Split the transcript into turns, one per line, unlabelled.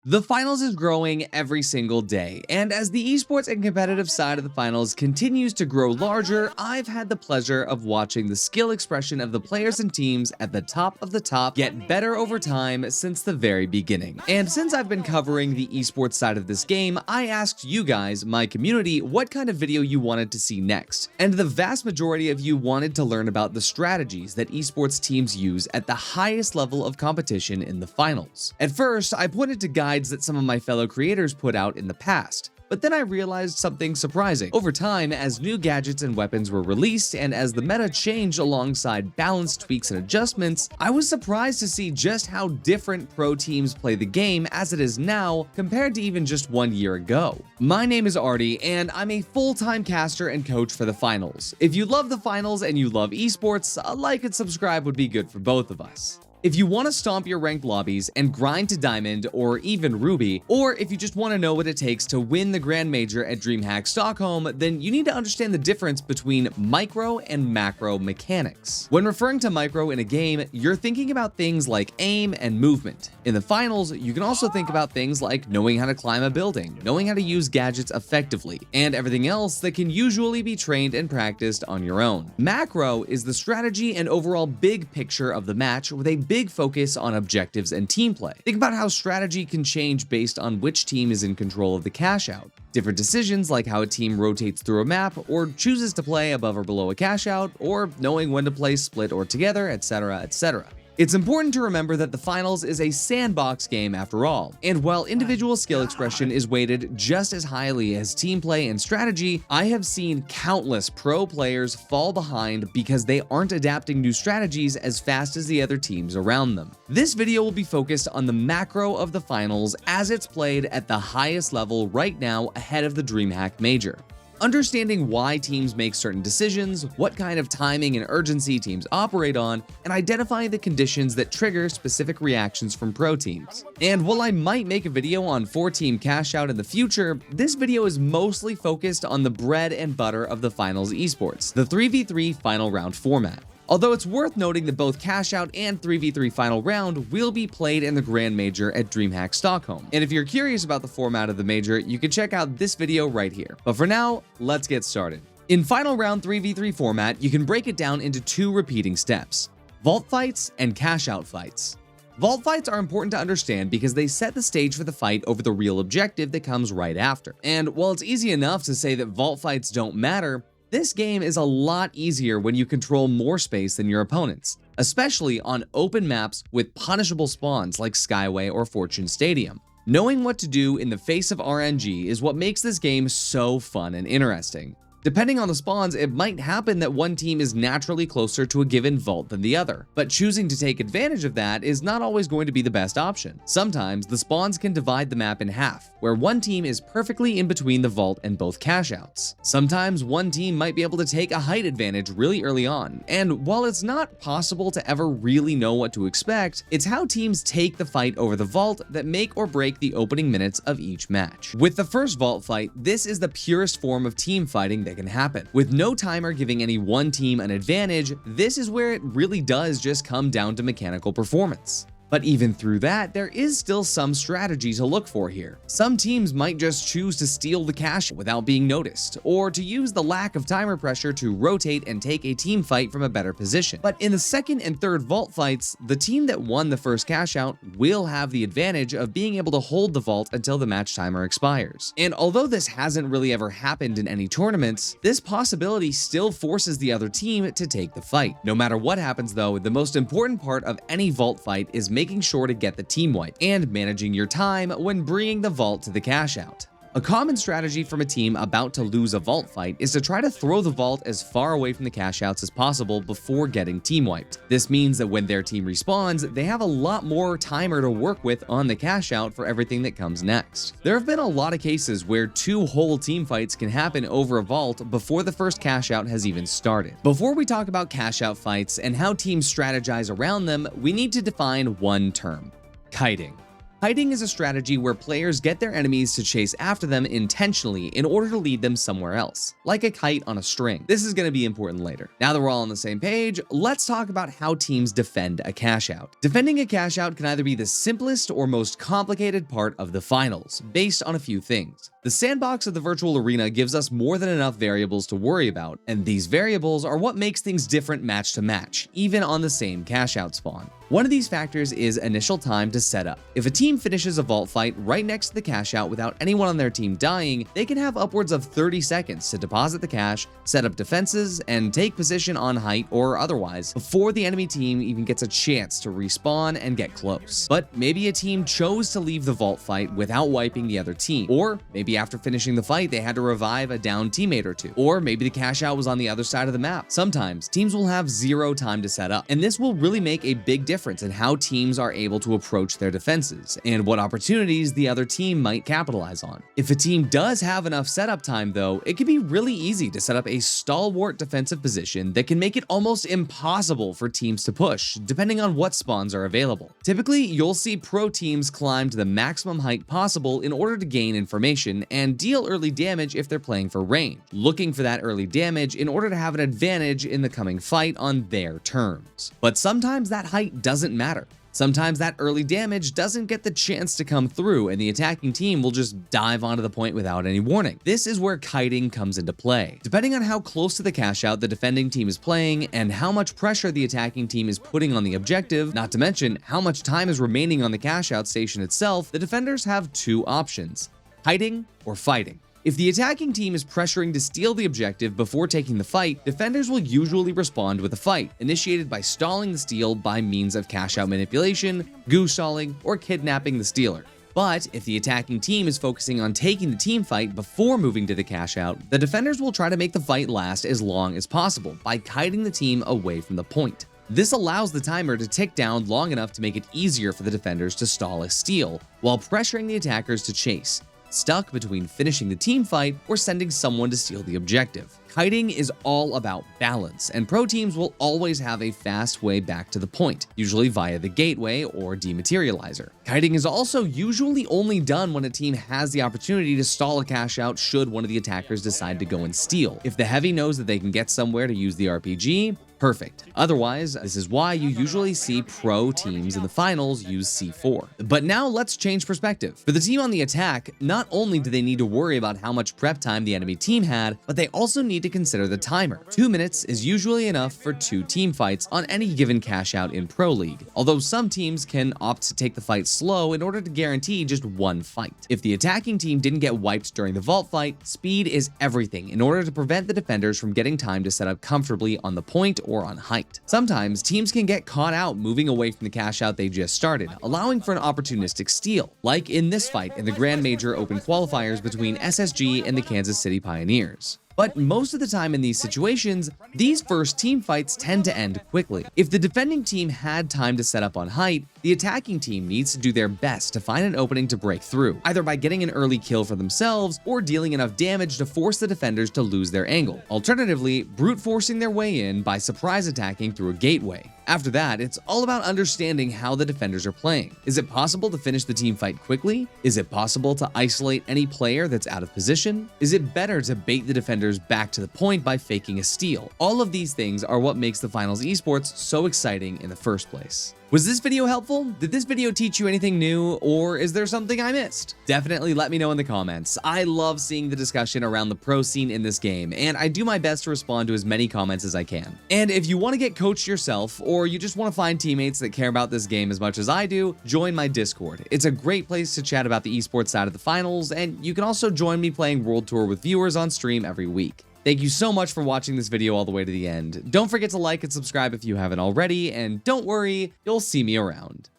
The finals is growing every single day, and as the esports and competitive side of the finals continues to grow larger, I've had the pleasure of watching the skill expression of the players and teams at the top of the top get better over time since the very beginning. And since I've been covering the esports side of this game, I asked you guys, my community, what kind of video you wanted to see next. And the vast majority of you wanted to learn about the strategies that esports teams use at the highest level of competition in the finals. At first, I pointed to guides that some of my fellow creators put out in the past. But then I realized something surprising. Over time, as new gadgets and weapons were released, and as the meta changed alongside balance tweaks and adjustments, I was surprised to see just how different pro teams play the game as it is now compared to even just 1 year ago. My name is Artie, and I'm a full-time caster and coach for the finals. If you love the finals and you love esports, a like and subscribe would be good for both of us. If you want to stomp your ranked lobbies and grind to Diamond or even Ruby, or if you just want to know what it takes to win the Grand Major at DreamHack Stockholm, then you need to understand the difference between micro and macro mechanics. When referring to micro in a game, you're thinking about things like aim and movement. In the finals, you can also think about things like knowing how to climb a building, knowing how to use gadgets effectively, and everything else that can usually be trained and practiced on your own. Macro is the strategy and overall big picture of the match with a big focus on objectives and team play. Think about how strategy can change based on which team is in control of the cash out. Different decisions like how a team rotates through a map or chooses to play above or below a cash out, or knowing when to play split or together, etc., etc. It's important to remember that the finals is a sandbox game after all, and while individual skill expression is weighted just as highly as team play and strategy, I have seen countless pro players fall behind because they aren't adapting new strategies as fast as the other teams around them. This video will be focused on the macro of the finals as it's played at the highest level right now ahead of the DreamHack Major. Understanding why teams make certain decisions, what kind of timing and urgency teams operate on, and identifying the conditions that trigger specific reactions from pro teams. And while I might make a video on 4-team cash out in the future, this video is mostly focused on the bread and butter of the finals esports, the 3v3 final round format. Although it's worth noting that both Cashout and 3v3 Final Round will be played in the Grand Major at DreamHack Stockholm. And if you're curious about the format of the Major, you can check out this video right here. But for now, let's get started. In Final Round 3v3 format, you can break it down into 2 repeating steps: vault fights and Cashout fights. Vault fights are important to understand because they set the stage for the fight over the real objective that comes right after. And while it's easy enough to say that vault fights don't matter, this game is a lot easier when you control more space than your opponents, especially on open maps with punishable spawns like Skyway or Fortune Stadium. Knowing what to do in the face of RNG is what makes this game so fun and interesting. Depending on the spawns, it might happen that one team is naturally closer to a given vault than the other, but choosing to take advantage of that is not always going to be the best option. Sometimes the spawns can divide the map in half, where one team is perfectly in between the vault and both cash outs. Sometimes one team might be able to take a height advantage really early on, and while it's not possible to ever really know what to expect, it's how teams take the fight over the vault that make or break the opening minutes of each match. With the first vault fight, this is the purest form of team fighting that can happen. With no timer giving any one team an advantage, this is where it really does just come down to mechanical performance. But even through that, there is still some strategy to look for here. Some teams might just choose to steal the cash without being noticed, or to use the lack of timer pressure to rotate and take a team fight from a better position. But in the second and third vault fights, the team that won the first cash out will have the advantage of being able to hold the vault until the match timer expires. And although this hasn't really ever happened in any tournaments, this possibility still forces the other team to take the fight. No matter what happens though, the most important part of any vault fight is making sure to get the team wipe and managing your time when bringing the vault to the cash out. A common strategy from a team about to lose a vault fight is to try to throw the vault as far away from the cash outs as possible before getting team wiped. This means that when their team respawns, they have a lot more timer to work with on the cash out for everything that comes next. There have been a lot of cases where 2 whole team fights can happen over a vault before the first cash out has even started. Before we talk about cash out fights and how teams strategize around them, we need to define one term: kiting. Kiting is a strategy where players get their enemies to chase after them intentionally in order to lead them somewhere else, like a kite on a string. This is going to be important later. Now that we're all on the same page, let's talk about how teams defend a cashout. Defending a cashout can either be the simplest or most complicated part of the finals, based on a few things. The sandbox of the virtual arena gives us more than enough variables to worry about, and these variables are what makes things different match to match, even on the same cashout spawn. One of these factors is initial time to set up. If a team finishes a vault fight right next to the cashout without anyone on their team dying, they can have upwards of 30 seconds to deposit the cash, set up defenses, and take position on height or otherwise before the enemy team even gets a chance to respawn and get close. But maybe a team chose to leave the vault fight without wiping the other team, or maybe after finishing the fight they had to revive a downed teammate or two, or maybe the cashout was on the other side of the map. Sometimes teams will have zero time to set up, and this will really make a big difference in how teams are able to approach their defenses and what opportunities the other team might capitalize on. If a team does have enough setup time though, it can be really easy to set up a stalwart defensive position that can make it almost impossible for teams to push, depending on what spawns are available. Typically, you'll see pro teams climb to the maximum height possible in order to gain information and deal early damage if they're playing for range, looking for that early damage in order to have an advantage in the coming fight on their terms. But sometimes that height doesn't matter. Sometimes that early damage doesn't get the chance to come through and the attacking team will just dive onto the point without any warning. This is where kiting comes into play. Depending on how close to the cashout the defending team is playing and how much pressure the attacking team is putting on the objective, not to mention how much time is remaining on the cashout station itself, the defenders have two options: kiting or fighting. If the attacking team is pressuring to steal the objective before taking the fight, defenders will usually respond with a fight, initiated by stalling the steal by means of cashout manipulation, goose stalling, or kidnapping the stealer. But if the attacking team is focusing on taking the team fight before moving to the cashout, the defenders will try to make the fight last as long as possible by kiting the team away from the point. This allows the timer to tick down long enough to make it easier for the defenders to stall a steal, while pressuring the attackers to chase, stuck between finishing the team fight or sending someone to steal the objective. Kiting is all about balance, and pro teams will always have a fast way back to the point, usually via the gateway or dematerializer. Kiting is also usually only done when a team has the opportunity to stall a cashout should one of the attackers decide to go and steal. If the heavy knows that they can get somewhere to use the RPG, perfect. Otherwise, this is why you usually see pro teams in the finals use C4. But now let's change perspective. For the team on the attack, not only do they need to worry about how much prep time the enemy team had, but they also need to consider the timer. 2 minutes is usually enough for 2 team fights on any given cashout in Pro League, although some teams can opt to take the fight slow in order to guarantee just 1 fight. If the attacking team didn't get wiped during the vault fight, speed is everything in order to prevent the defenders from getting time to set up comfortably on the point or on height. Sometimes teams can get caught out moving away from the cashout they just started, allowing for an opportunistic steal, like in this fight in the Grand Major Open qualifiers between SSG and the Kansas City Pioneers. But most of the time in these situations, these first team fights tend to end quickly. If the defending team had time to set up on height, the attacking team needs to do their best to find an opening to break through, either by getting an early kill for themselves or dealing enough damage to force the defenders to lose their angle. Alternatively, brute forcing their way in by surprise attacking through a gateway. After that, it's all about understanding how the defenders are playing. Is it possible to finish the team fight quickly? Is it possible to isolate any player that's out of position? Is it better to bait the defenders back to the point by faking a steal? All of these things are what makes the finals esports so exciting in the first place. Was this video helpful? Did this video teach you anything new, or is there something I missed? Definitely let me know in the comments. I love seeing the discussion around the pro scene in this game, and I do my best to respond to as many comments as I can. And if you want to get coached yourself, or you just want to find teammates that care about this game as much as I do, join my Discord. It's a great place to chat about the esports side of the finals, and you can also join me playing World Tour with viewers on stream every week. Thank you so much for watching this video all the way to the end. Don't forget to like and subscribe if you haven't already, and don't worry, you'll see me around.